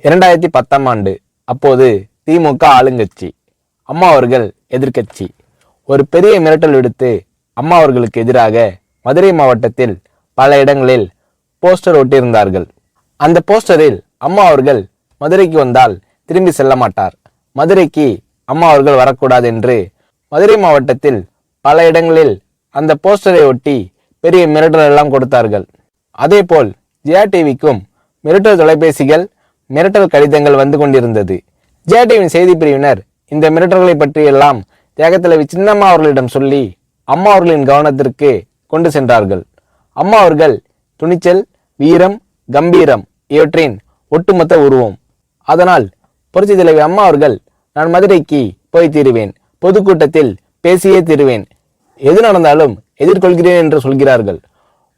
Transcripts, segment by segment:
2010ஆம் ஆண்டு. அப்போது திமுக ஆளுங்கட்சி, அம்மா அவர்கள் எதிர்க்கட்சி. ஒரு பெரிய மிரட்டல் விடுத்து அம்மா அவர்களுக்கு எதிராக மதுரை மாவட்டத்தில் பல இடங்களில் போஸ்டர் ஒட்டியிருந்தார்கள். அந்த போஸ்டரில் அம்மா அவர்கள் மதுரைக்கு வந்தால் திரும்பி செல்ல மாட்டார், மதுரைக்கு அம்மா அவர்கள் வரக்கூடாது என்று மதுரை மாவட்டத்தில் பல இடங்களில் அந்த போஸ்டரை ஒட்டி பெரிய மிரட்டல் எல்லாம் கொடுத்தார்கள். அதேபோல் ஜெயா டிவிக்கும் மிரட்டல் தொலைபேசிகள், மிரட்டல் கடிதங்கள் வந்து கொண்டிருந்தது. ஜெயா டிவியின் செய்தி பிரிவினர் இந்த மிரட்டல்களை பற்றியெல்லாம் தியாகத்தலைவி சின்னம்மா அவர்களிடம் சொல்லி அம்மா அவர்களின் கவனத்திற்கு கொண்டு சென்றார்கள். அம்மா அவர்கள் துணிச்சல், வீரம், கம்பீரம் இவற்றின் ஒட்டுமொத்த உருவம். அதனால் புரட்சி தலைவி அம்மா அவர்கள், நான் மதுரைக்கு போய் தீருவேன், பொதுக்கூட்டத்தில் பேசியே தீருவேன், எது நடந்தாலும் எதிர்கொள்கிறேன் என்று சொல்கிறார்கள்.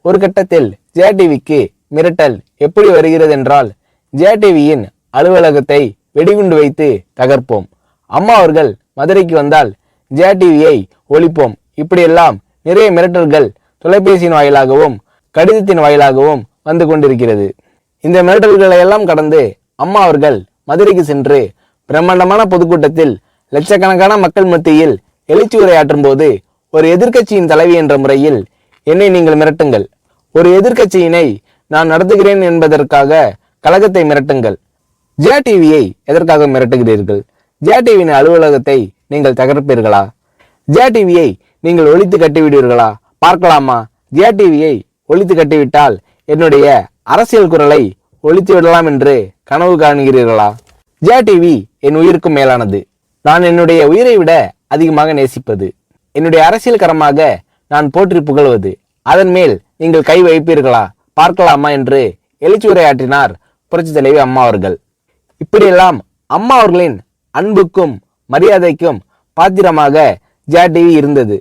ஒரு கட்டத்தில் ஜெயா டிவிக்கு மிரட்டல் எப்படி வருகிறது என்றால், ஜெயா டிவியின் அலுவலகத்தை வெடிகுண்டு வைத்து தகர்ப்போம், அம்மா அவர்கள் மதுரைக்கு வந்தால் ஜெயா டிவியை ஒழிப்போம், இப்படியெல்லாம் நிறைய மிரட்டல்கள் தொலைபேசியின் வாயிலாகவும் கடிதத்தின் வாயிலாகவும் வந்து கொண்டிருக்கிறது. இந்த மிரட்டல்களை எல்லாம் கடந்து அம்மா அவர்கள் மதுரைக்கு சென்று பிரம்மாண்டமான பொதுக்கூட்டத்தில் லட்சக்கணக்கான மக்கள் மத்தியில் எழுச்சி உரையாற்றும் போது, ஒரு எதிர்க்கட்சியின் தலைவி என்ற முறையில் என்னை நீங்கள் மிரட்டுங்கள், ஒரு எதிர்க்கட்சியினை நான் நடத்துகிறேன் என்பதற்காக கழகத்தை மிரட்டுங்கள், ஜெயா டிவியை எதற்காக மிரட்டுகிறீர்கள், ஜெயா டிவியின் அலுவலகத்தை நீங்கள் தகர்ப்பீர்களா, ஜெயா டிவியை நீங்கள் ஒழித்து கட்டிவிடுவீர்களா, பார்க்கலாமா, ஜெயா டிவியை ஒழித்து கட்டிவிட்டால் என்னுடைய அரசியல் குரலை ஒழித்து விடலாம் என்று கனவு காண்கிறீர்களா? ஜெயா டிவி என் உயிருக்கும் மேலானது, நான் என்னுடைய உயிரை விட அதிகமாக நேசிப்பது, என்னுடைய அரசியல் கரமாக நான் போற்றி புகழ்வது, அதன் மேல் நீங்கள் கை வைப்பீர்களா, பார்க்கலாமா என்று எழுச்சி உரையாற்றினார் புரட்சி தலைவி அம்மா அவர்கள். இப்படியெல்லாம் அம்மா அவர்களின் அன்புக்கும் மரியாதைக்கும் பாத்திரமாக ஜெயா டிவி இருந்தது.